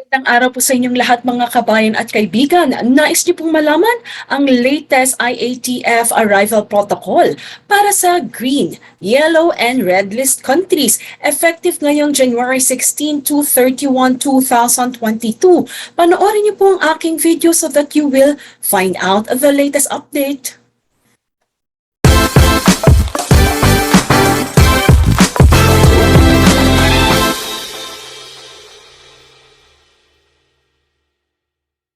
Magandang araw po sa inyong lahat mga kabayan at kaibigan. Nais niyo pong malaman ang latest IATF arrival protocol para sa green, yellow, and red list countries effective ngayong January 16 to 31, 2022. Panoorin niyo po ang aking video so that you will find out the latest update.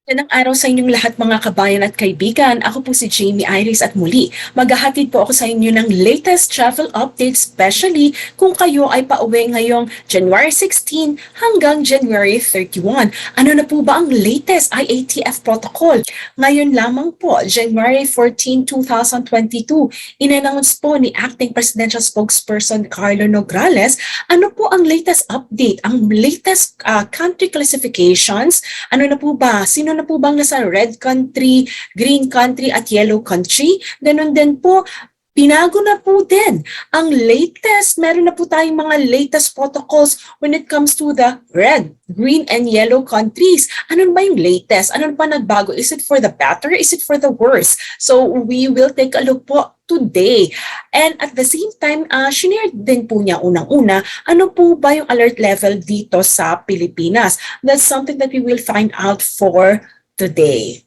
Magandang araw sa inyong lahat mga kabayan at kaibigan. Ako po si Jamey Iris at muli, maghahatid po ako sa inyo ng latest travel updates, especially kung kayo ay pauwi ngayong January 16 hanggang January 31. Ano na po ba ang latest IATF protocol? Ngayon lamang po, January 14, 2022, in-announce po ni Acting Presidential Spokesperson Carlo Nograles ano po ang latest update, ang latest country classifications. Ano na po ba? Sino na po bang nasa red country, green country at yellow country? Ganon din po, pinago na po din ang latest. Meron na po tayong mga latest protocols when it comes to the red, green, and yellow countries. Ano ba yung latest? Ano pa nagbago? Is it for the better? Is it for the worse? So we will take a look po today. And at the same time, shinare din po niya unang-una, ano po ba yung alert level dito sa Pilipinas? That's something that we will find out for today.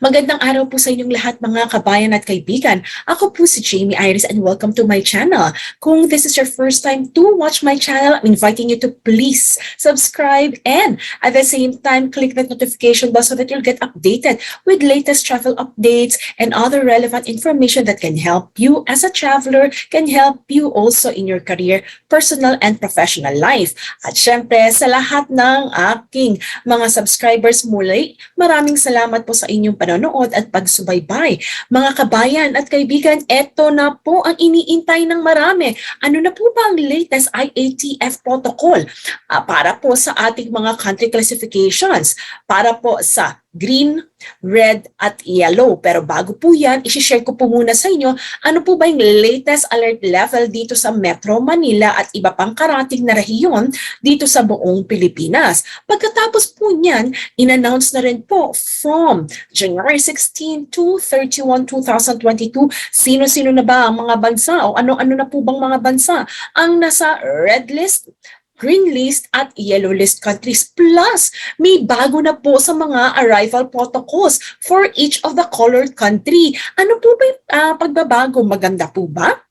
Magandang araw po sa inyong lahat mga kabayan at kaibigan. Ako po si Jamey Iris and welcome to my channel. Kung this is your first time to watch my channel, I'm inviting you to please subscribe and at the same time click that notification bell so that you'll get updated with latest travel updates and other relevant information that can help you as a traveler, can help you also in your career, personal and professional life. At syempre sa lahat ng aking mga subscribers muli, maraming salamat po sa inyong panonood at pagsubaybay. Mga kabayan at kaibigan, eto na po ang iniintay ng marami. Ano na po ba ang latest IATF protocol para po sa ating mga country classifications, para po sa green, red, at yellow. Pero bago po yan, isi-share ko po muna sa inyo ano po ba yung latest alert level dito sa Metro Manila at iba pang karating na rehiyon dito sa buong Pilipinas. Pagkatapos po niyan, in-announce na rin po from January 16 to 31, 2022, sino-sino na ba ang mga bansa o ano-ano na po bang mga bansa ang nasa red list, green list at yellow list countries. Plus, may bago na po sa mga arrival protocols for each of the colored country. Ano po ba yung pagbabago? Maganda po ba?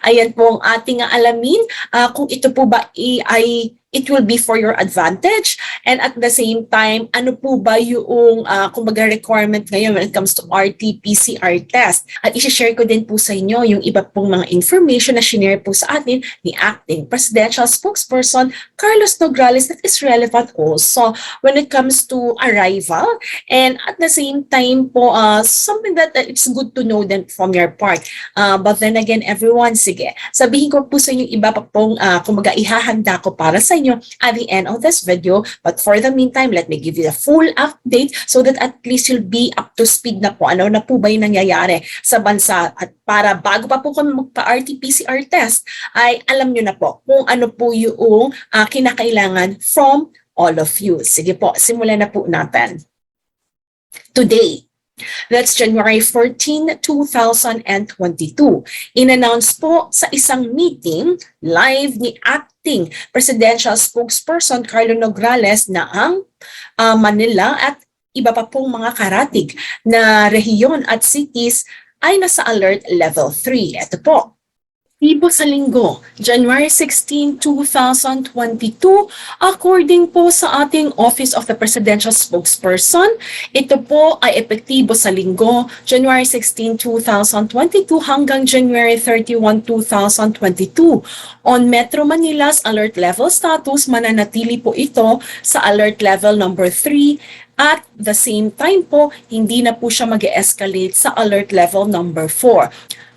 Ayan po ang ating alamin kung ito po ba it will be for your advantage, and at the same time, ano po ba yung kumbaga requirement ngayon when it comes to RT-PCR test. At isi-share ko din po sa inyo yung iba pong mga information na shinare po sa atin ni Acting Presidential Spokesperson Carlos Nograles that is relevant also when it comes to arrival, and at the same time po something that it's good to know then from your part. But then again, everyone, sige, sabihin ko po sa inyo iba pa pong kumbaga ihahanda ko para sa inyo at the end of this video. But for the meantime, let me give you the full update so that at least you'll be up to speed na po. Ano na po ba yung nangyayari sa bansa? At para bago pa po kami magpa-RT-PCR test, ay alam nyo na po kung ano po yung kinakailangan from all of you. Sige po, simulan na po natin. Today, that's January 14, 2022. In-announce po sa isang meeting live ni Acting Presidential Spokesperson Carlo Nograles na ang Manila at iba pa pong mga karatig na rehiyon at cities ay nasa alert level 3. Ito po. Ibo sa linggo, January 16, 2022, according po sa ating Office of the Presidential Spokesperson, ito po ay epektibo sa linggo, January 16, 2022 hanggang January 31, 2022. On Metro Manila's alert level status, mananatili po ito sa alert level number 3 at the same time po, hindi na po siya mag-escalate sa alert level number 4.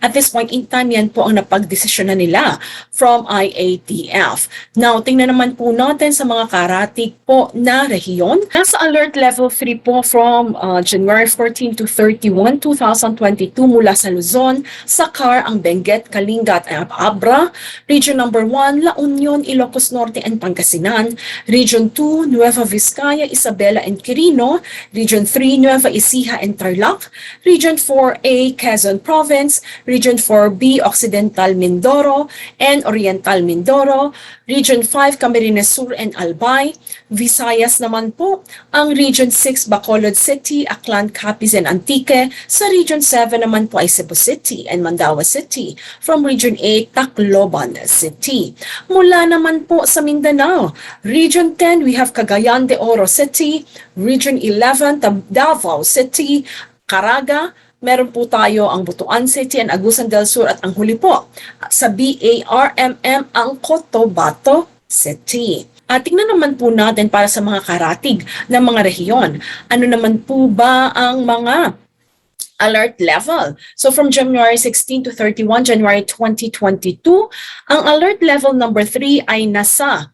At this point in time, yan po ang napagdesisyon na nila from IATF. Now, tingnan naman po natin sa mga karatig po na rehiyon. Nasa alert level 3 po from January 14 to 31, 2022 mula sa Luzon, Sakar, ang Benguet, Kalinga at Abra. Region number 1, La Union, Ilocos Norte and Pangasinan. Region 2, Nueva Vizcaya, Isabela and Quirino. Region 3, Nueva Ecija and Tarlac. Region 4A, Quezon Province. Region 4B, Occidental Mindoro and Oriental Mindoro. Region 5, Camarines Sur and Albay. Visayas naman po, ang Region 6, Bacolod City, Aklan, Capiz and Antique. Sa Region 7 naman po ay Cebu City and Mandaue City. From Region 8, Tacloban City. Mula naman po sa Mindanao, Region 10, we have Cagayan de Oro City. Region 11, Davao City, Caraga. Meron po tayo ang Butuan City and Agusan del Sur at ang huli po sa BARMM ang Cotabato City. At tingnan naman po natin para sa mga karatig ng mga rehiyon. Ano naman po ba ang mga alert level? So from January 16 to 31, January 2022, ang alert level number 3 ay nasa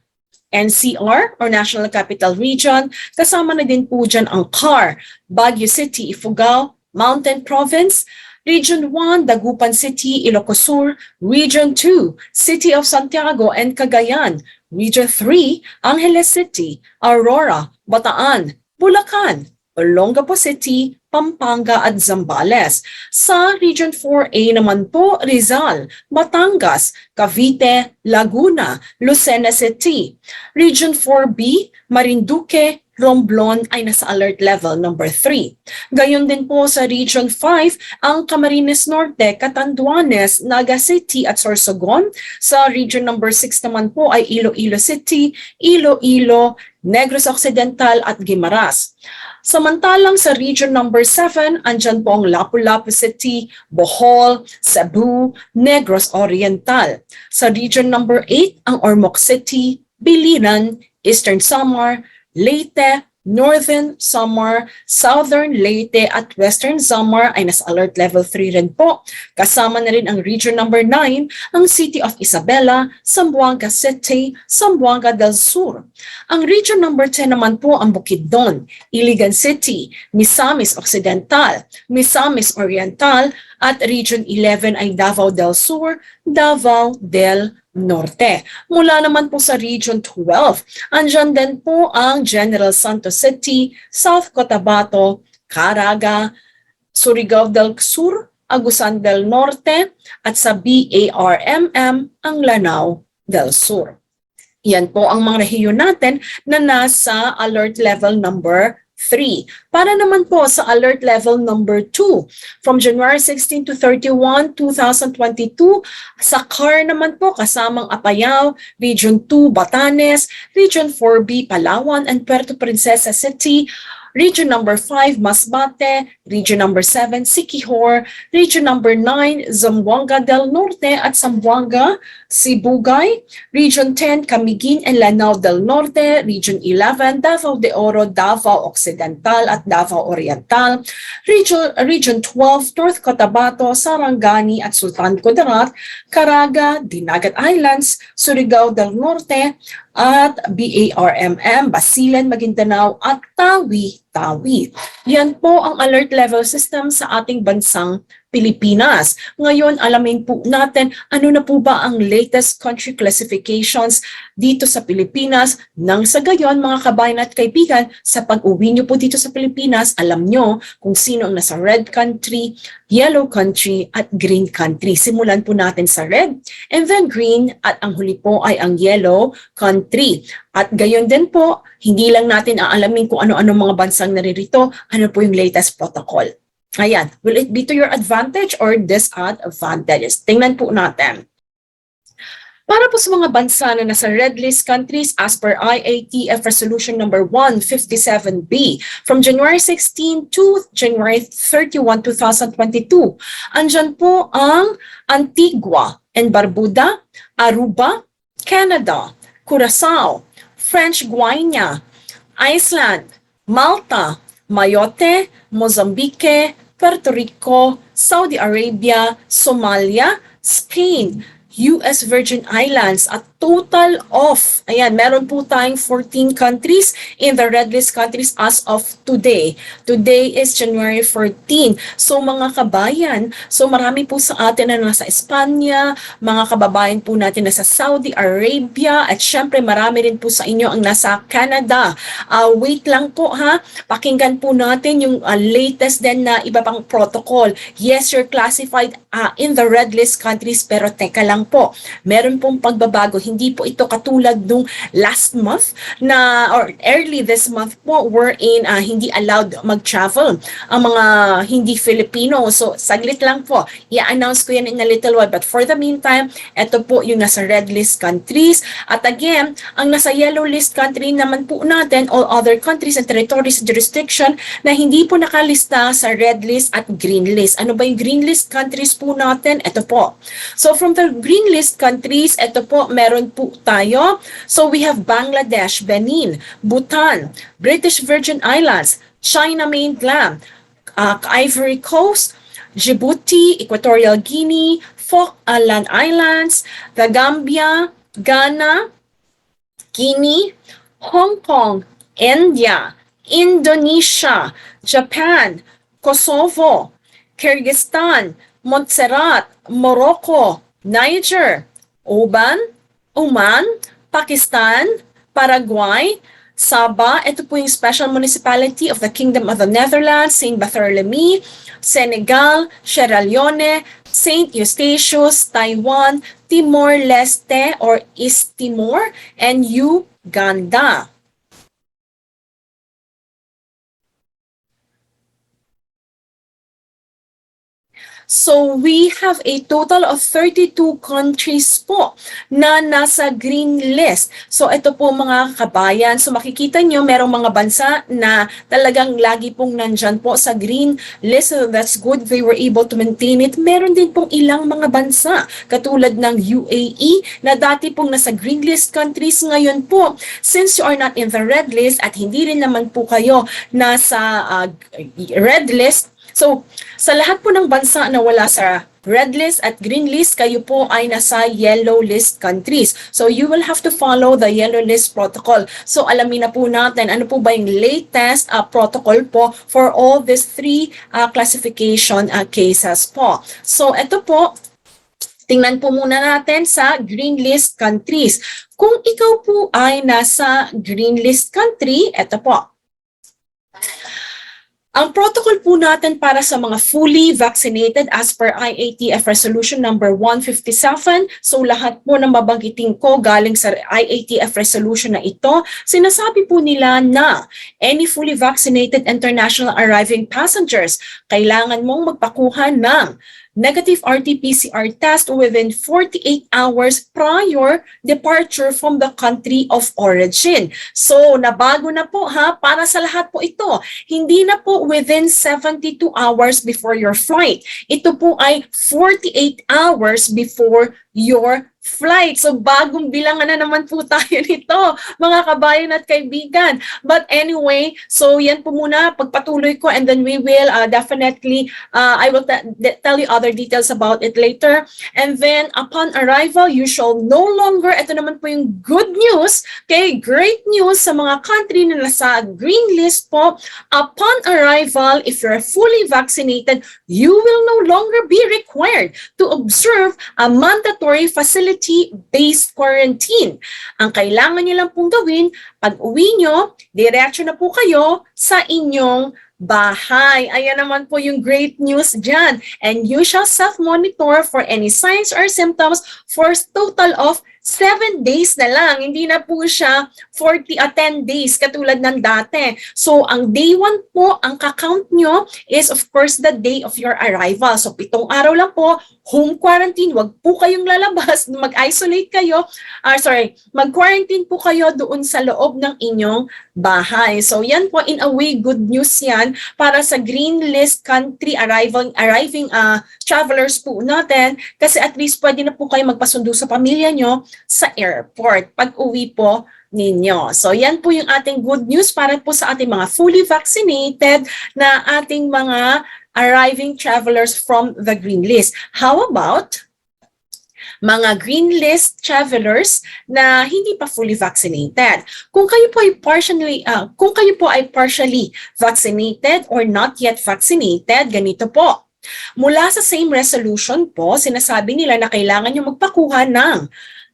NCR or National Capital Region. Kasama na din po dyan ang CAR, Baguio City, Ifugao, Mountain Province. Region 1, Dagupan City, Ilocos Sur. Region 2, City of Santiago and Cagayan. Region 3, Angeles City, Aurora, Bataan, Bulacan, Olongapo City, Pampanga at Zambales. Sa Region 4A naman po, Rizal, Batangas, Cavite, Laguna, Lucena City. Region 4B, Marinduque, Romblon ay nasa alert level number 3. Gayon din po sa Region 5, ang Camarines Norte, Catanduanes, Naga City at Sorsogon. Sa Region number 6 naman po ay Iloilo City, Iloilo, Negros Occidental at Guimaras. Samantalang sa Region number 7, andyan po ang Lapu-Lapu City, Bohol, Cebu, Negros Oriental. Sa Region number 8, ang Ormoc City, Biliran, Eastern Samar, Leyte, Northern Samar, Southern Leyte at Western Samar ay nasa alert level 3 rin po. Kasama na rin ang Region number 9, ang City of Isabela, Zamboanga City, Zamboanga del Sur. Ang Region number 10 naman po ang Bukidnon, Iligan City, Misamis Occidental, Misamis Oriental at Region 11 ay Davao del Sur, Davao del Norte. Mula naman po sa Region 12, andyan din po ang General Santos City, South Cotabato, Caraga, Surigao del Sur, Agusan del Norte, at sa BARMM ang Lanao del Sur. Yan po ang mga rehiyon natin na nasa alert level number 3. Para naman po sa alert level number 2, from January 16 to 31, 2022, sa CAR naman po kasamang Apayao, Region 2, Batanes, Region 4B, Palawan, and Puerto Princesa City, Region number 5, Masbate, Region number 7, Siquijor, Region number 9, Zamboanga del Norte at Zamboanga, Sibugay, Region 10, Camiguin and Lanao del Norte, Region 11, Davao de Oro, Davao Occidental at Davao Oriental, Region 12, North Cotabato, Sarangani at Sultan Kudarat, Caraga, Dinagat Islands, Surigao del Norte, at BARMM, Basilan, Maguindanao at Tawi-Tawi. Yan po ang alert level system sa ating bansang Pilipinas. Ngayon, alamin po natin ano na po ba ang latest country classifications dito sa Pilipinas. Nang sa gayon, mga kabayan at kaibigan, sa pag-uwi nyo po dito sa Pilipinas, alam nyo kung sino ang nasa red country, yellow country at green country. Simulan po natin sa red and then green at ang huli po ay ang yellow country. At gayon din po, hindi lang natin aalamin kung ano-ano mga bansang naririto, ano po yung latest protocol. Ayan, will it be to your advantage or disadvantages? Tingnan po natin. Para po sa mga bansa na nasa red list countries as per IATF Resolution number 157B from January 16 to January 31, 2022, andyan po ang Antigua and Barbuda, Aruba, Canada, Curaçao, French Guiana, Iceland, Malta, Mayotte, Mozambique, Puerto Rico, Saudi Arabia, Somalia, Spain, US Virgin Islands, at total of, ayan, meron po tayong 14 countries in the red list countries as of today. Today is January 14. So mga kabayan, so marami po sa atin na nasa Espanya, mga kababayan po natin nasa Saudi Arabia, at syempre marami rin po sa inyo ang nasa Canada. Wait lang po ha, pakinggan po natin yung latest din na iba pang protocol. Yes, you're classified in the red list countries, pero teka lang po, meron pong pagbabago. Hindi po ito katulad nung last month na or early this month po wherein hindi allowed mag-travel ang mga hindi Filipino. So saglit lang po, i-announce ko yan in a little while, but for the meantime, ito po yung nasa red list countries. At again, ang nasa yellow list country naman po natin, all other countries and territories jurisdiction na hindi po nakalista sa red list at green list. Ano ba yung green list countries po natin? Ito po. So from the green list countries, ito po, meron po tayo. So we have Bangladesh, Benin, Bhutan, British Virgin Islands, China Mainland, Ivory Coast, Djibouti, Equatorial Guinea, Falkland Islands, the Gambia, Ghana, Guinea, Hong Kong, India, Indonesia, Japan, Kosovo, Kyrgyzstan, Montserrat, Morocco, Niger, Oman, Pakistan, Paraguay, Sabah, ito po yung Special Municipality of the Kingdom of the Netherlands, Saint Barthélemy, Senegal, Sierra Leone, Saint Eustatius, Taiwan, Timor-Leste or East Timor, and Uganda. So we have a total of 32 countries po na nasa green list. So ito po mga kabayan, so makikita nyo merong mga bansa na talagang lagi pong nandyan po sa green list. So that's good, they were able to maintain it. Meron din pong ilang mga bansa katulad ng UAE na dati pong nasa green list countries. Ngayon po, since you are not in the red list at hindi rin naman po kayo nasa red list, so, sa lahat po ng bansa na wala sa red list at green list, kayo po ay nasa yellow list countries. So, you will have to follow the yellow list protocol. So, alamin na po natin ano po ba yung latest protocol po for all these three classification cases po. So, ito po, tingnan po muna natin sa green list countries. Kung ikaw po ay nasa green list country, ito po. Ang protocol po natin para sa mga fully vaccinated as per IATF Resolution number 157, so lahat po ng mabanggitin ko galing sa IATF Resolution na ito, sinasabi po nila na any fully vaccinated international arriving passengers, kailangan mong magpakuha ng negative RT-PCR test within 48 hours prior departure from the country of origin. So, nabago na po ha, para sa lahat po ito. Hindi na po within 72 hours before your flight. Ito po ay 48 hours before your flight. So bagong bilangan na naman po tayo nito, mga kabayan at kaibigan. But anyway, so yan po muna, pagpatuloy ko and then we will definitely, I will tell you other details about it later. And then upon arrival, you shall no longer, ito naman po yung good news, okay, great news sa mga country na nasa green list po. Upon arrival, if you're fully vaccinated, you will no longer be required to observe a mandatory facility-based quarantine. Ang kailangan nyo lang pong gawin, pag uwi nyo, diretso na po kayo sa inyong bahay. Ayan naman po yung great news dyan. And you shall self-monitor for any signs or symptoms for a total of 7 days na lang. Hindi na po siya 10 days katulad ng dati. So, ang day 1 po, ang kakount nyo is of course the day of your arrival. So, 7 araw lang po, home quarantine. Wag po kayong lalabas, mag-isolate kayo. Mag-quarantine po kayo doon sa loob ng inyong bahay. So, yan po, in a way, good news yan para sa green list country arriving travelers po natin kasi at least pwede na po kayo magpasundo sa pamilya nyo sa airport pag uwi po ninyo. So yan po yung ating good news para po sa ating mga fully vaccinated na ating mga arriving travelers from the green list. How about mga green list travelers na hindi pa fully vaccinated? Kung kayo po ay partially vaccinated or not yet vaccinated, ganito po. Mula sa same resolution po, sinasabi nila na kailangan nyo magpakuha ng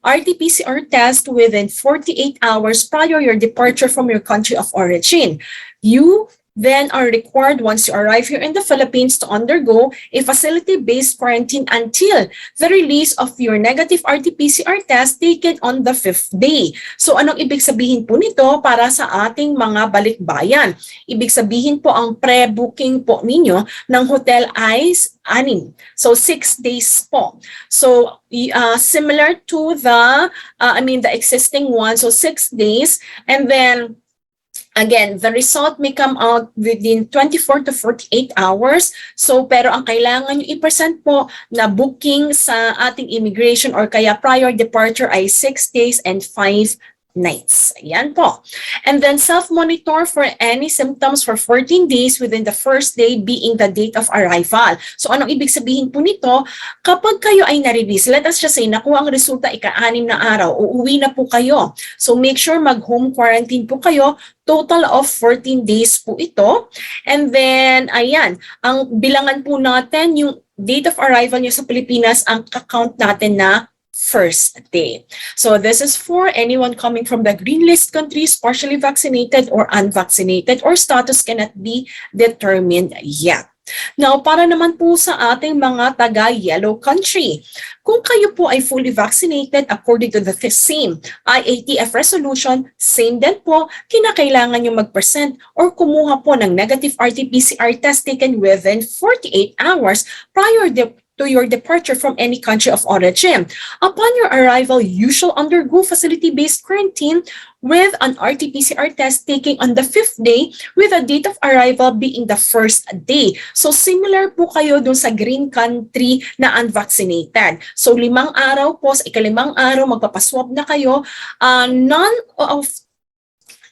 RT-PCR test within 48 hours prior your departure from your country of origin. You then are required once you arrive here in the Philippines to undergo a facility-based quarantine until the release of your negative RT-PCR test taken on the 5th day. So anong ibig sabihin po nito para sa ating mga balikbayan? Ibig sabihin po ang pre-booking po ninyo ng hotel ay 6. So 6 days po. So similar to the existing one, so 6 days, and then again, the result may come out within 24 to 48 hours. So, pero ang kailangan nyo i-present po na booking sa ating immigration or kaya prior departure ay 6 days and 5 nights. Ayan po. And then self-monitor for any symptoms for 14 days within the first day being the date of arrival. So anong ibig sabihin po nito? Kapag kayo ay na-release, let us just say, nakuha ang resulta ika-6 na araw, uuwi na po kayo. So make sure mag-home quarantine po kayo. Total of 14 days po ito. And then, ayan, ang bilangan po natin, yung date of arrival nyo sa Pilipinas, ang kakount natin na first day. So this is for anyone coming from the green list countries, partially vaccinated or unvaccinated, or status cannot be determined yet. Now, para naman po sa ating mga taga-yellow country, kung kayo po ay fully vaccinated according to the same IATF resolution, same din po, kinakailangan nyo mag-present or kumuha po ng negative RT-PCR test taken within 48 hours prior to your departure from any country of origin. Upon your arrival, you shall undergo facility-based quarantine with an RT-PCR test taken on the 5th day with a date of arrival being the first day. So similar po kayo dun sa green country na unvaccinated. So 5 araw po, sa ika-5 araw, magpapaswab na kayo.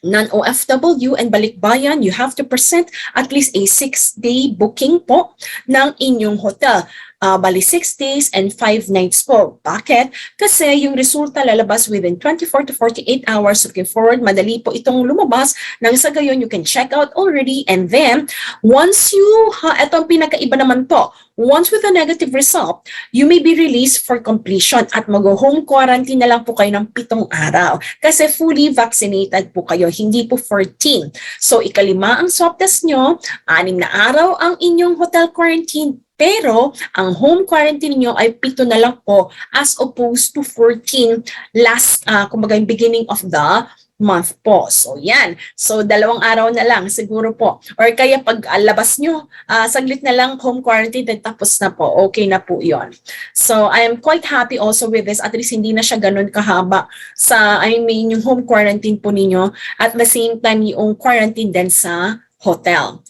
Non-OFW and balikbayan, you have to present at least a 6-day booking po ng inyong hotel. Bali 6 days and 5 nights po. Bakit? Kasi yung resulta lalabas within 24 to 48 hours. Looking forward, madali po itong lumabas. Nang sa gayon, you can check out already. And then, ito ang pinakaiba naman po. Once with a negative result, you may be released for completion at mag-home quarantine na lang po kayo ng 7 araw. Kasi fully vaccinated po kayo, hindi po 14. So, ika-5 ang swab test nyo, 6 na araw ang inyong hotel quarantine, pero ang home quarantine niyo ay 7 na lang po as opposed to 14 kumbaga yung beginning of the month po. So yan. So 2 araw na lang siguro po. Or kaya pag labas nyo, saglit na lang home quarantine then tapos na po. Okay na po yon. So I am quite happy also with this. At least hindi na siya ganun kahaba yung home quarantine po ninyo. At the same time yung quarantine din sa hotel.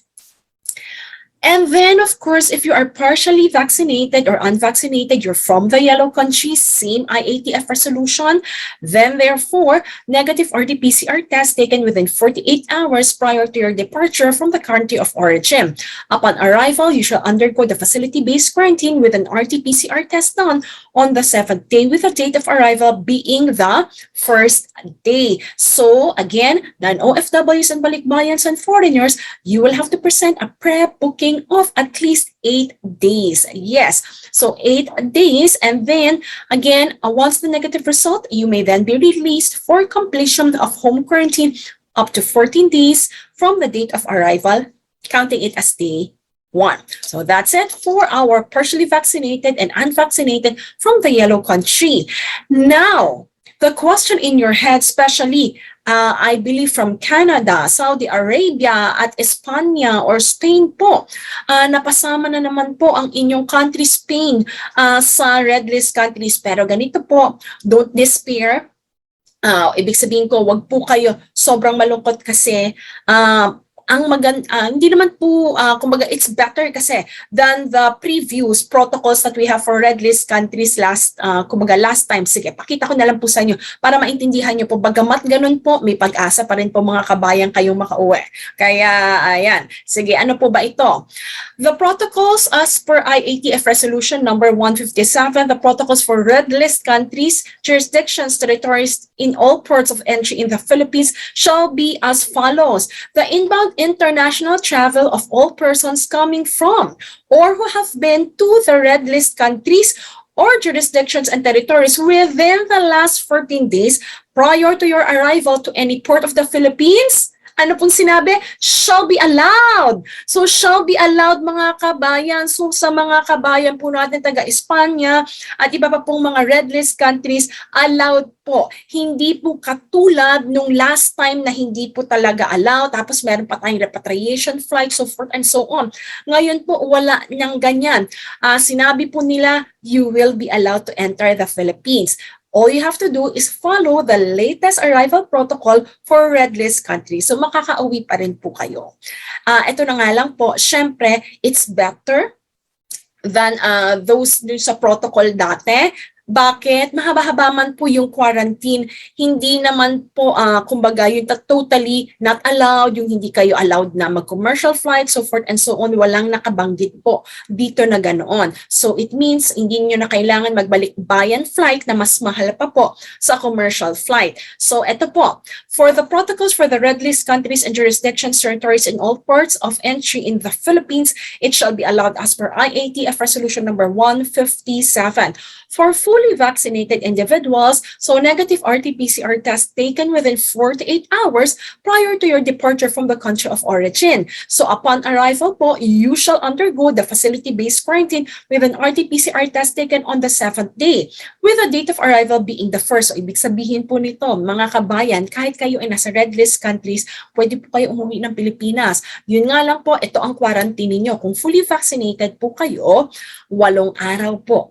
And then, of course, if you are partially vaccinated or unvaccinated, you're from the yellow countries, same IATF resolution, then therefore, negative RT-PCR test taken within 48 hours prior to your departure from the country of origin. Upon arrival, you shall undergo the facility-based quarantine with an RT-PCR test done on the 7th day with the date of arrival being the first day. So, again, non-OFWs and balikbayans and foreigners, you will have to present a pre-booking of at least 8 days. Yes, so 8 days, and then again, once the negative result, you may then be released for completion of home quarantine up to 14 days from the date of arrival, counting it as day 1. So that's it for our partially vaccinated and unvaccinated from the yellow country. Now, the question in your head, especially I believe from Canada, Saudi Arabia, at Espanya or Spain po, napasama na naman po ang inyong country, Spain, sa red list countries. Pero ganito po, don't despair. Ibig sabihin ko, wag po kayo sobrang malungkot kasi hindi naman po, kumbaga it's better kasi than the previous protocols that we have for red list countries kumbaga last time. Sige, pakita ko na lang po sa inyo para maintindihan nyo po. Bagamat ganun po, may pag-asa pa rin po mga kabayan kayong makauwi. Kaya, ayan. Sige, ano po ba ito? The protocols as per IATF Resolution number 157, the protocols for red list countries, jurisdictions, territories in all ports of entry in the Philippines shall be as follows. The inbound international travel of all persons coming from or who have been to the red list countries or jurisdictions and territories within the last 14 days prior to your arrival to any port of the Philippines, ano pong sinabi? Shall be allowed. So, shall be allowed mga kabayan. So, sa mga kabayan po natin taga-Espanya at iba pa pong mga red list countries, allowed po. Hindi po katulad nung last time na hindi po talaga allowed. Tapos, meron pa tayong repatriation flight, so forth and so on. Ngayon po, wala nang ganyan. Sinabi po nila, you will be allowed to enter the Philippines. All you have to do is follow the latest arrival protocol for red list countries. So makakauwi pa rin po kayo. Ito na nga lang po, syempre, it's better than those sa protocol dati. Bakit? Mahaba-haba man po yung quarantine. Hindi naman po, kumbaga, yung totally not allowed, yung hindi kayo allowed na mag-commercial flight, so forth and so on. Walang nakabanggit po dito na ganoon. So it means hindi nyo na kailangan magbalikbayan flight na mas mahal pa po sa commercial flight. So ito po, for the protocols for the red list countries and jurisdictions, territories in all ports of entry in the Philippines, it shall be allowed as per IATF Resolution number 157. For fully vaccinated individuals, so negative RT-PCR test taken within 48 hours prior to your departure from the country of origin. So upon arrival po, you shall undergo the facility-based quarantine with an RT-PCR test taken on the 7th day, with the date of arrival being the 1st. So ibig sabihin po nito, mga kabayan, kahit kayo ay nasa red list countries, pwede po kayo umuwi ng Pilipinas. Yun nga lang po, ito ang quarantine niyo. Kung fully vaccinated po kayo, 8 araw po.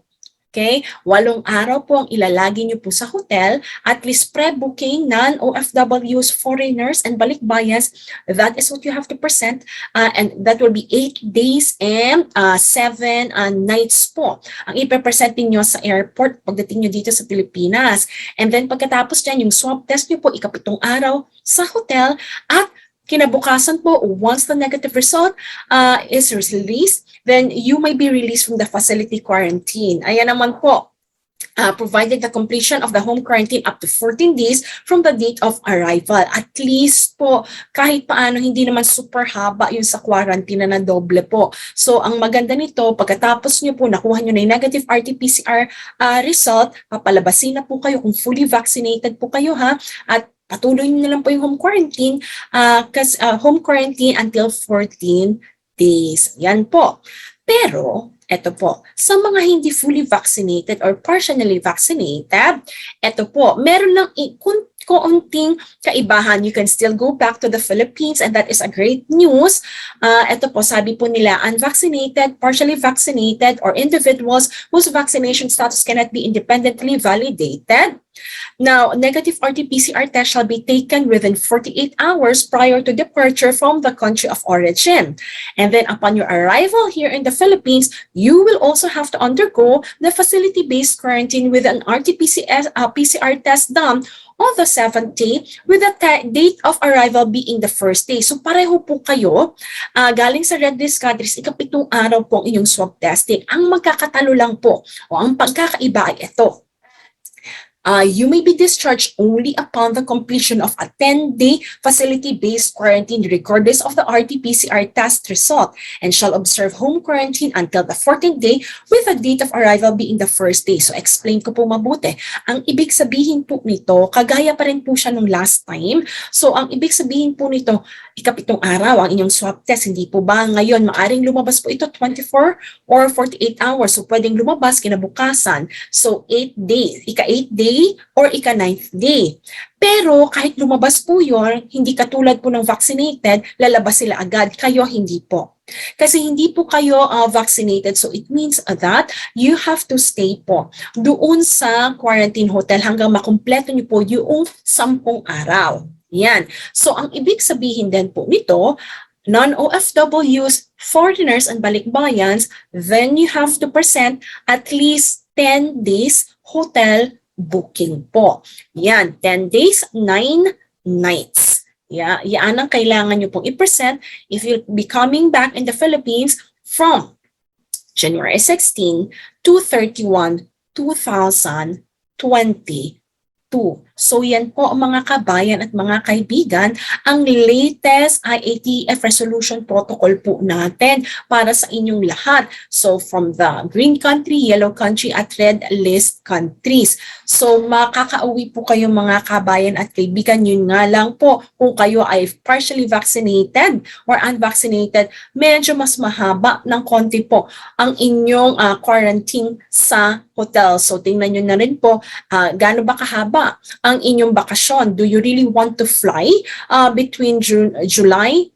Okay? 8 araw po ang ilalagi niyo po sa hotel, at least pre-booking non-OFWs, foreigners, and balikbayans. That is what you have to present, and that will be 8 days and 7 nights po. Ang ipapresent niyo sa airport pagdating niyo dito sa Pilipinas. And then pagkatapos dyan, yung swab test niyo po, 7 araw sa hotel, at kinabukasan po, once the negative result is released, then you may be released from the facility quarantine. Ayan naman po, provided the completion of the home quarantine up to 14 days from the date of arrival. At least po, kahit paano, hindi naman super haba yung sa quarantine na doble po. So, ang maganda nito, pagkatapos nyo po, nakuha nyo na yung negative RT-PCR result, papalabasin na po kayo kung fully vaccinated po kayo, ha? At patuloy nyo na lang po yung home quarantine, home quarantine until 14 days. Yan po. Pero, eto po, sa mga hindi fully vaccinated or partially vaccinated, eto po, meron lang kaunting kaibahan. You can still go back to the Philippines, and that is a great news. Ito po, sabi po nila, unvaccinated, partially vaccinated, or individuals whose vaccination status cannot be independently validated. Now, negative RT-PCR test shall be taken within 48 hours prior to departure from the country of origin. And then upon your arrival here in the Philippines, you will also have to undergo the facility-based quarantine with an RT-PCR test done on the 7th day, with the date of arrival being the 1st day. So pareho po kayo, galing sa red list countries, 7 araw po ang inyong swab testing. Ang magkakatalo lang po, o ang pagkakaiba ay ito. You may be discharged only upon the completion of a 10-day facility-based quarantine regardless of the RT-PCR test result, and shall observe home quarantine until the 14th day, with the date of arrival being the 1st day. So explain ko po mabuti. Ang ibig sabihin po nito, kagaya pa rin po siya nung last time. So ang ibig sabihin po nito, 7 araw ang inyong swab test. Hindi po ba ngayon maaring lumabas po ito 24 or 48 hours? So pwedeng lumabas kinabukasan. So 8 days, ika-8 day or ika-9th day. Pero kahit lumabas po yun, hindi katulad po ng vaccinated, lalabas sila agad. Kayo hindi po. Kasi hindi po kayo vaccinated, so it means that you have to stay po doon sa quarantine hotel hanggang makumpleto niyo po yung 10 araw. Yan. So ang ibig sabihin din po nito, non-OFWs, foreigners, and balikbayans, then you have to present at least 10 days hotel booking po. Yan, 10 days, 9 nights. Yeah, yan ang kailangan nyo pong i-present if you'll be coming back in the Philippines from January 16 to 31, 2022. So yan po ang mga kabayan at mga kaibigan, ang latest IATF resolution protocol po natin para sa inyong lahat. So from the green country, yellow country at red list countries. So makakauwi po kayo mga kabayan at kaibigan, yun nga lang po kung kayo ay partially vaccinated or unvaccinated, medyo mas mahaba ng konti po ang inyong quarantine sa hotel. So tingnan nyo na rin po gaano ba kahaba ang inyong bakasyon. Do you really want to fly between July?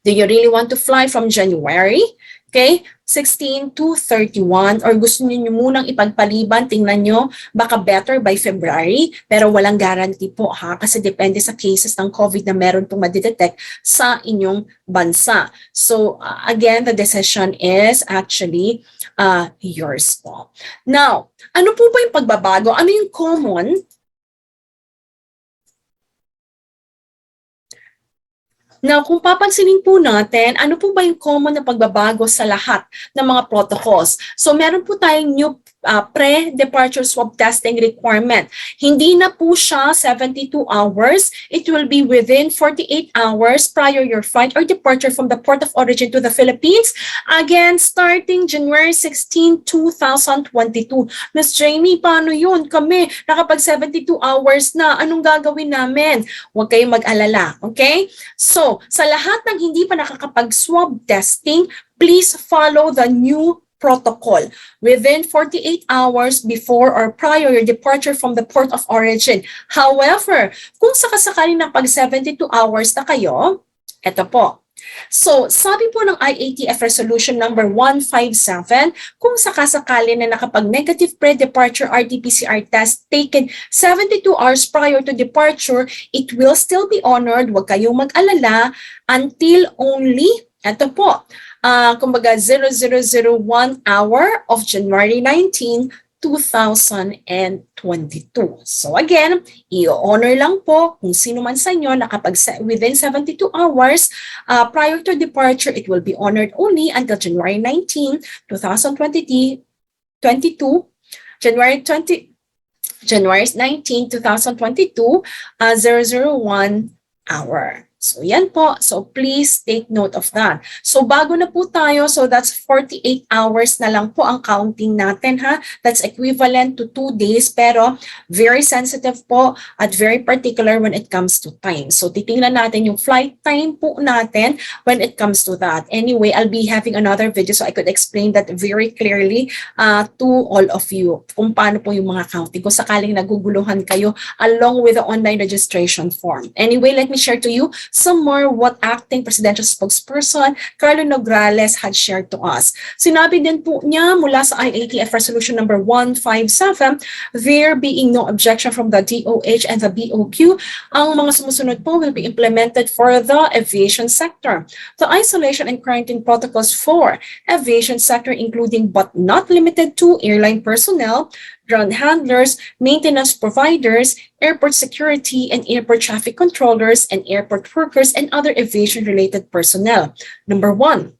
Do you really want to fly from January? Okay, 16 to 31, or gusto niyo munang ipagpaliban, tingnan nyo, baka better by February, pero walang guarantee po ha, kasi depende sa cases ng COVID na meron pong madidetect sa inyong bansa. So again, the decision is actually yours po. Now, ano po ba yung pagbabago? Ano yung common? Now, kung papansinin po natin, ano po ba yung common na pagbabago sa lahat ng mga protocols? So, meron po tayong new pre-departure swab testing requirement. Hindi na po siya 72 hours. It will be within 48 hours prior your flight or departure from the port of origin to the Philippines. Again, starting January 16, 2022. Ms. Jamey, paano yun? Kami, nakapag 72 hours na. Anong gagawin namin? Huwag kayong mag-alala. Okay? So, sa lahat ng hindi pa nakakapag-swab testing, please follow the new protocol within 48 hours before or prior your departure from the port of origin. However, kung sakasakali na pag 72 hours na kayo, eto po. So, sabi po ng IATF Resolution number 157, kung sakasakali na nakapag-negative pre-departure RT-PCR test taken 72 hours prior to departure, it will still be honored. Huwag kayong mag-alala until only, eto po, kumbaga 0001 hour of January 19, 2022. So again, i-honor lang po kung sino man sa inyo nakapag within 72 hours prior to departure, it will be honored only until January 19, 2022, January 19, 2022, 001 hour. So yan po. So please take note of that. So bago na po tayo, so that's 48 hours na lang po ang counting natin ha. That's equivalent to 2 days pero very sensitive po at very particular when it comes to time. So titingnan natin yung flight time po natin when it comes to that. Anyway, I'll be having another video so I could explain that very clearly to all of you kung paano po yung mga counting. Kung sakaling naguguluhan kayo along with the online registration form. Anyway, let me share to you some more what acting presidential spokesperson Carlo Nograles had shared to us. Sinabi din po niya mula sa IATF Resolution number 157, there being no objection from the DOH and the BOQ, ang mga sumusunod po will be implemented for the aviation sector. The isolation and quarantine protocols for aviation sector including but not limited to airline personnel, ground handlers, maintenance providers, airport security and airport traffic controllers, and airport workers and other aviation-related personnel. Number 1,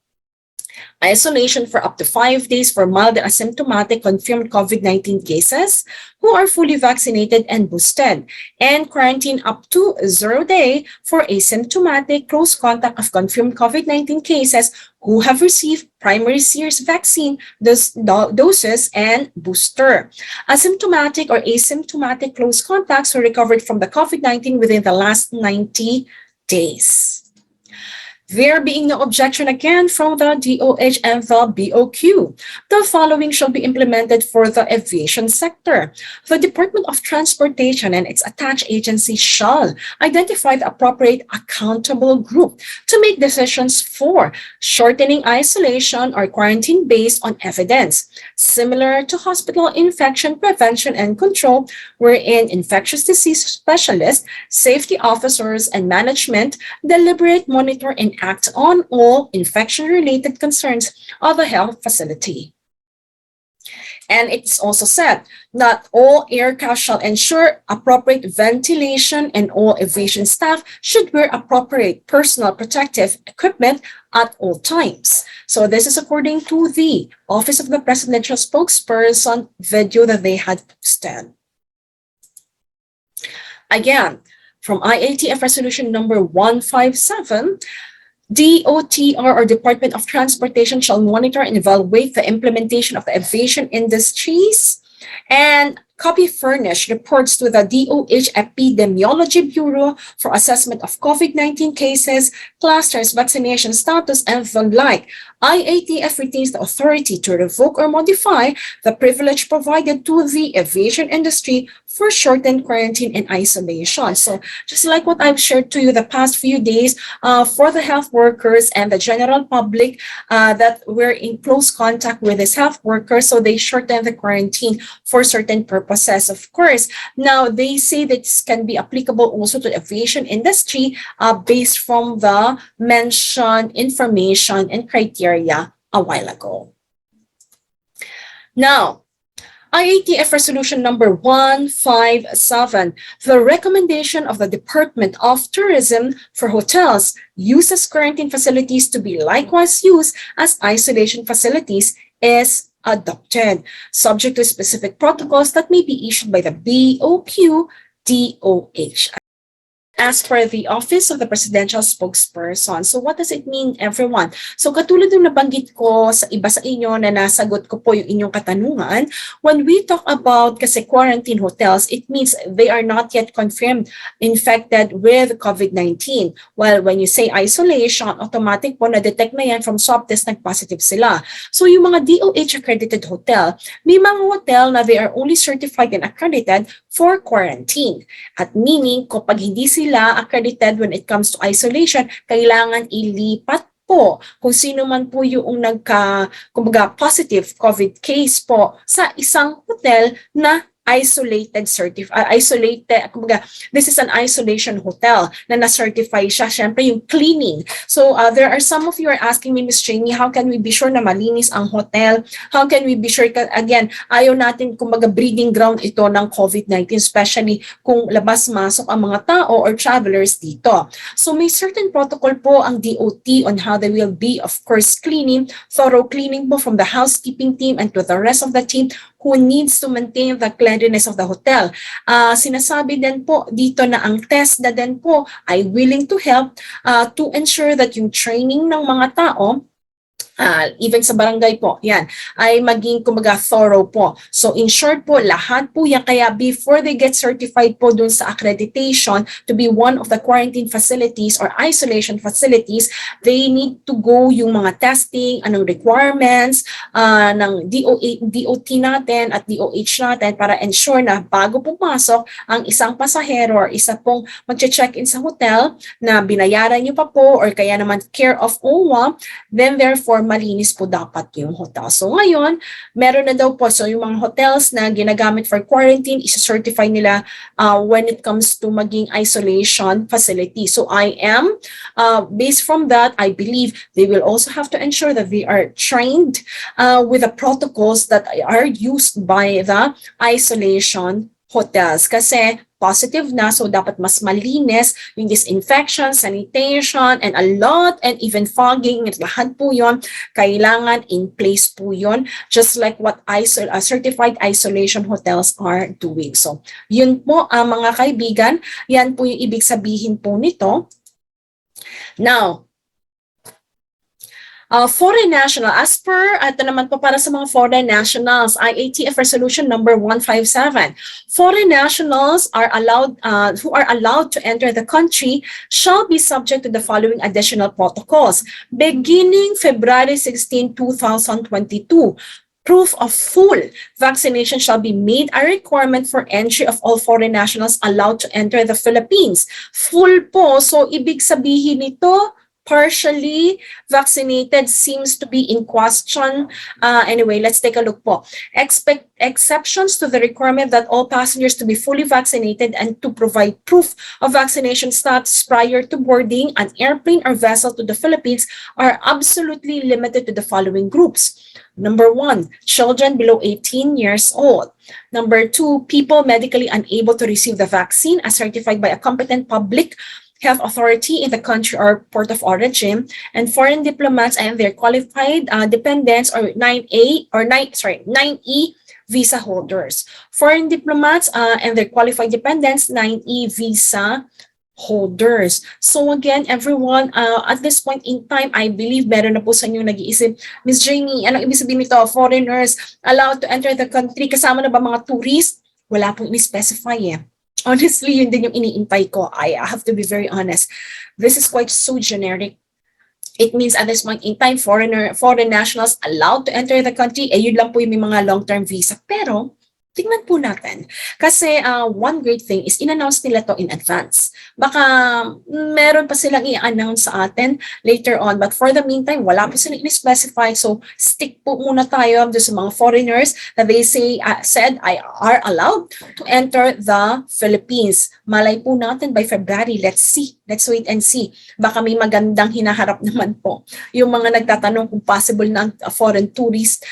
isolation for up to 5 days for mild and asymptomatic confirmed COVID-19 cases who are fully vaccinated and boosted, and quarantine up to 0 day for asymptomatic close contact of confirmed COVID-19 cases who have received primary series vaccine doses and booster. Asymptomatic or asymptomatic close contacts who recovered from the COVID-19 within the last 90 days. There being no objection again from the DOH and the BOQ, the following shall be implemented for the aviation sector. The Department of Transportation and its attached agencies shall identify the appropriate accountable group to make decisions for shortening isolation or quarantine based on evidence, similar to hospital infection prevention and control, wherein infectious disease specialists, safety officers, and management deliberate, monitor, and act on all infection-related concerns of a health facility. And it's also said that all aircraft shall ensure appropriate ventilation and all aviation staff should wear appropriate personal protective equipment at all times. So this is according to the Office of the Presidential Spokesperson video that they had posted. Again, from IATF Resolution number 157, DOTR or Department of Transportation shall monitor and evaluate the implementation of the aviation industries and copy furnish reports to the DOH Epidemiology Bureau for assessment of COVID-19 cases, clusters, vaccination status, and the like. IATF retains the authority to revoke or modify the privilege provided to the aviation industry for shortened quarantine and isolation. So just like what I've shared to you the past few days, for the health workers and the general public that were in close contact with these health workers, so they shorten the quarantine for certain purposes. Of course, now they say that this can be applicable also to the aviation industry based from the mentioned information and criteria a while ago. Now, IATF Resolution number 157, the recommendation of the Department of Tourism for hotels uses quarantine facilities to be likewise used as isolation facilities is adopted, subject to specific protocols that may be issued by the BOQ DOH. As per the Office of the Presidential Spokesperson. So what does it mean, everyone? So katulad ng nabanggit ko sa iba sa inyo na nasagot ko po yung inyong katanungan, when we talk about kasi quarantine hotels, it means they are not yet confirmed infected with COVID-19. While when you say isolation, automatic po na-detect na yan from swab test nag-positive sila. So yung mga DOH accredited hotel, may mga hotel na they are only certified and accredited for quarantine. At meaning, kapag hindi sila accredited when it comes to isolation, kailangan ilipat po kung sino man po yung kumbaga positive COVID case po sa isang hotel na isolated, kumbaga, this is an isolation hotel na na-certify siya. Siyempre, yung cleaning. So, there are some of you are asking me, Ms. Jamey, how can we be sure na malinis ang hotel? How can we be sure, again, ayaw natin, kumbaga, breeding ground ito ng COVID-19, especially kung labas-masok ang mga tao or travelers dito. So, may certain protocol po ang DOT on how they will be, of course, cleaning, thorough cleaning po from the housekeeping team and to the rest of the team who needs to maintain the cleanliness of the hotel. Sinasabi din po dito na ang test na din po ay willing to help to ensure that yung training ng mga tao even sa barangay po, yan, ay maging kumbaga thorough po. So in short po, lahat po yan, kaya before they get certified po dun sa accreditation to be one of the quarantine facilities or isolation facilities, they need to go yung mga testing, anong requirements ng DOT natin at DOH natin para ensure na bago pumasok ang isang pasahero or isa pong mag-check-in sa hotel na binayaran nyo pa po or kaya naman care of OWA, then therefore malinis po dapat yung hotel. So ngayon, meron na daw po. So yung mga hotels na ginagamit for quarantine, isa-certify nila when it comes to maging isolation facility. So I am, based from that, I believe they will also have to ensure that they are trained with the protocols that are used by the isolation hotels. Kasi positive na, so dapat mas malinis yung disinfection, sanitation, and a lot, and even fogging, lahat po yun, kailangan in place po yun, just like what certified isolation hotels are doing. So, yun po mga kaibigan, yan po yung ibig sabihin po nito. Now, Foreign national, as per, ito naman po para sa mga foreign nationals, IATF Resolution number 157. Foreign nationals are allowed, who are allowed to enter the country shall be subject to the following additional protocols. Beginning February 16, 2022, proof of full vaccination shall be made a requirement for entry of all foreign nationals allowed to enter the Philippines. Full po, so ibig sabihin nito, partially vaccinated seems to be in question. Anyway, let's take a look po. Exceptions to the requirement that all passengers to be fully vaccinated and to provide proof of vaccination status prior to boarding an airplane or vessel to the Philippines are absolutely limited to the following groups. Number 1, children below 18 years old. Number 2, people medically unable to receive the vaccine as certified by a competent public health authority in the country or port of origin, and foreign diplomats and their qualified dependents or 9E visa holders. Foreign diplomats and their qualified dependents, 9E visa holders. So again, everyone, at this point in time, I believe meron na po sa inyo nag-iisip, Ms. Jamey, anong ibig sabihin nito? Foreigners allowed to enter the country, kasama na ba mga tourists? Wala pong i-specify eh. Honestly, yun din yung iniintay ko. I have to be very honest. This is quite so generic. It means at this point in time, foreign nationals allowed to enter the country, yun lang po yung may mga long-term visa. Pero, tingnan po natin. Kasi one great thing is in-announce nila to in advance. Baka meron pa silang i-announce sa atin later on. But for the meantime, wala po silang in-specify. So stick po muna tayo sa mga foreigners that they said are allowed to enter the Philippines. Malay po natin by February. Let's see. Let's wait and see. Baka may magandang hinaharap naman po yung mga nagtatanong kung possible na foreign tourist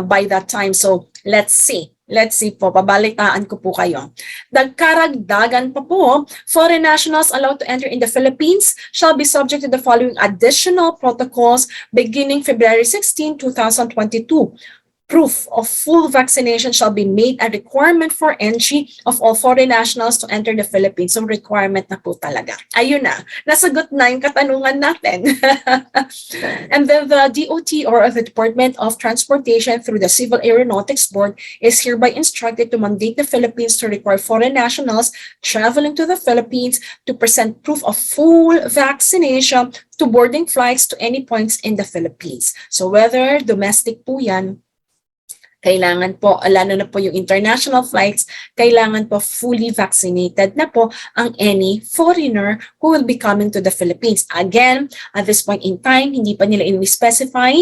by that time. So let's see. Let's see po, babalitaan ko po kayo. Nagkaragdagan pa po, foreign nationals allowed to enter in the Philippines shall be subject to the following additional protocols beginning February 16, 2022. Proof of full vaccination shall be made a requirement for entry of all foreign nationals to enter the Philippines. So requirement na po talaga. Ayun na, nasagot na yung katanungan natin. And then the DOT or the Department of Transportation through the Civil Aeronautics Board is hereby instructed to mandate the Philippines to require foreign nationals traveling to the Philippines to present proof of full vaccination to boarding flights to any points in the Philippines. So whether domestic po yan, kailangan po, lalo na po yung international flights, kailangan po fully vaccinated na po ang any foreigner who will be coming to the Philippines. Again, at this point in time, hindi pa nila in-specify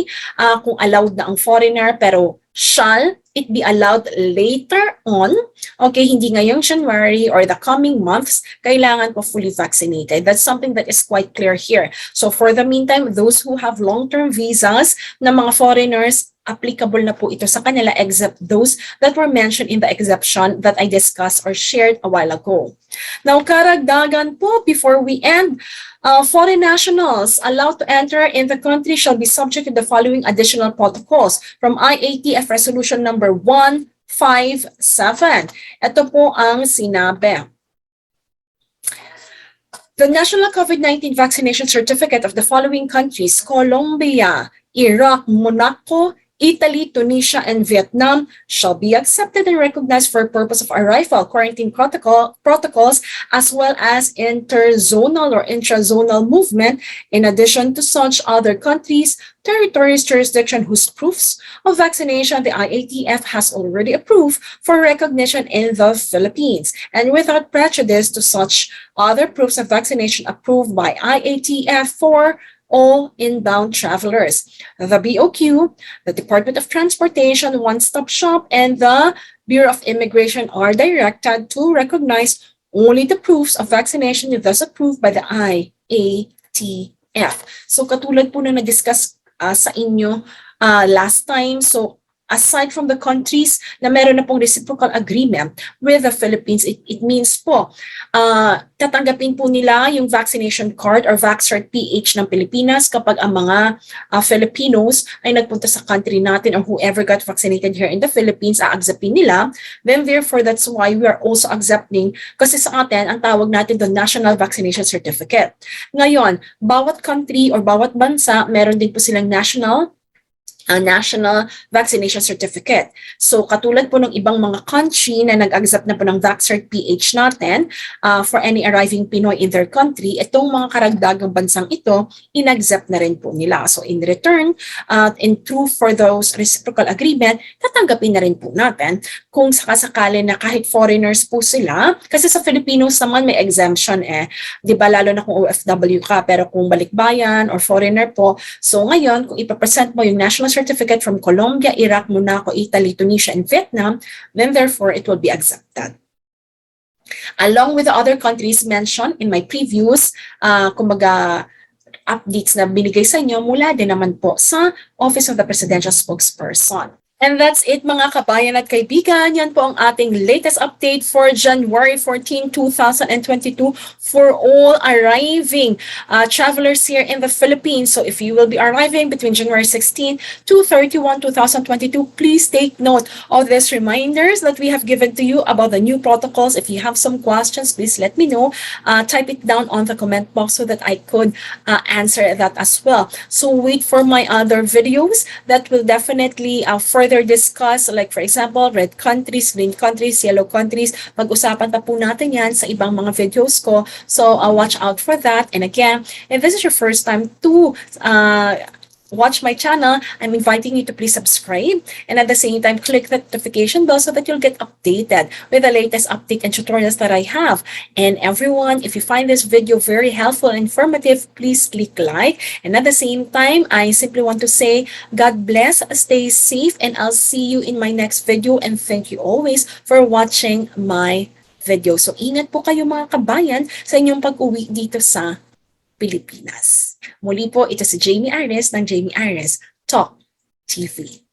kung allowed na ang foreigner, pero shall it be allowed later on? Okay, hindi ngayong January or the coming months, kailangan po fully vaccinated. That's something that is quite clear here. So for the meantime, those who have long-term visas na mga foreigners, applicable na po ito sa kanila except those that were mentioned in the exception that I discussed or shared a while ago. Now, karagdagan po before we end, foreign nationals allowed to enter in the country shall be subject to the following additional protocols from IATF Resolution number 157. Ito po ang sinabi. The National COVID-19 Vaccination Certificate of the following countries, Colombia, Iraq, Monaco, Italy, Tunisia, and Vietnam shall be accepted and recognized for purpose of arrival, quarantine protocols, as well as interzonal or intrazonal movement. In addition to such, other countries, territories, jurisdiction whose proofs of vaccination the IATF has already approved for recognition in the Philippines, and without prejudice to such other proofs of vaccination approved by IATF for all inbound travelers. The BOQ, the Department of Transportation, One-Stop Shop, and the Bureau of Immigration are directed to recognize only the proofs of vaccination thus approved by the IATF. So katulad po na na-discuss sa inyo last time, so aside from the countries na meron na pong reciprocal agreement with the Philippines, it means po, tatanggapin po nila yung vaccination card or vaccine PH ng Pilipinas kapag ang mga Filipinos ay nagpunta sa country natin, or whoever got vaccinated here in the Philippines, a-acceptin nila. Then therefore, that's why we are also accepting, kasi sa atin, ang tawag natin doon, National Vaccination Certificate. Ngayon, bawat country or bawat bansa, meron din po silang national vaccination certificate. So katulad po ng ibang mga country na nag-accept na po ng vaccine PH natin for any arriving Pinoy in their country, itong mga karagdagang bansang ito, in-accept na rin po nila. So in return, in true for those reciprocal agreement, tatanggapin na rin po natin kung sakasakali na kahit foreigners po sila, kasi sa Filipinos naman may exemption di ba, lalo na kung OFW ka, pero kung balikbayan or foreigner po, so ngayon, kung ipapresent mo yung national certificate from Colombia, Iraq, Monaco, Italy, Tunisia, and Vietnam, then therefore it will be accepted. Along with the other countries mentioned in my previous, kumbaga, updates na binigay sa inyo mula din naman po sa Office of the Presidential Spokesperson. And that's it mga kabayan at kaibigan. Yan po ang ating latest update for January 14, 2022 for all arriving travelers here in the Philippines. So if you will be arriving between January 16 to 31, 2022, please take note of these reminders that we have given to you about the new protocols. If you have some questions, please let me know. Type it down on the comment box so that I could answer that as well. So wait for my other videos that will definitely further discuss, like for example, red countries, green countries, yellow countries. Pag-usapan pa po natin yan sa ibang mga videos ko. So watch out for that. And again, if this is your first time to watch my channel, I'm inviting you to please subscribe, and at the same time click the notification bell so that you'll get updated with the latest update and tutorials that I have. And everyone, if you find this video very helpful and informative, please click like. And at the same time, I simply want to say God bless, stay safe, and I'll see you in my next video. And thank you always for watching my video. So ingat po kayo mga kabayan sa inyong pag-uwi dito sa Pilipinas. Muli po, ito si Jamey Iris ng Jamey Iris TALK TV.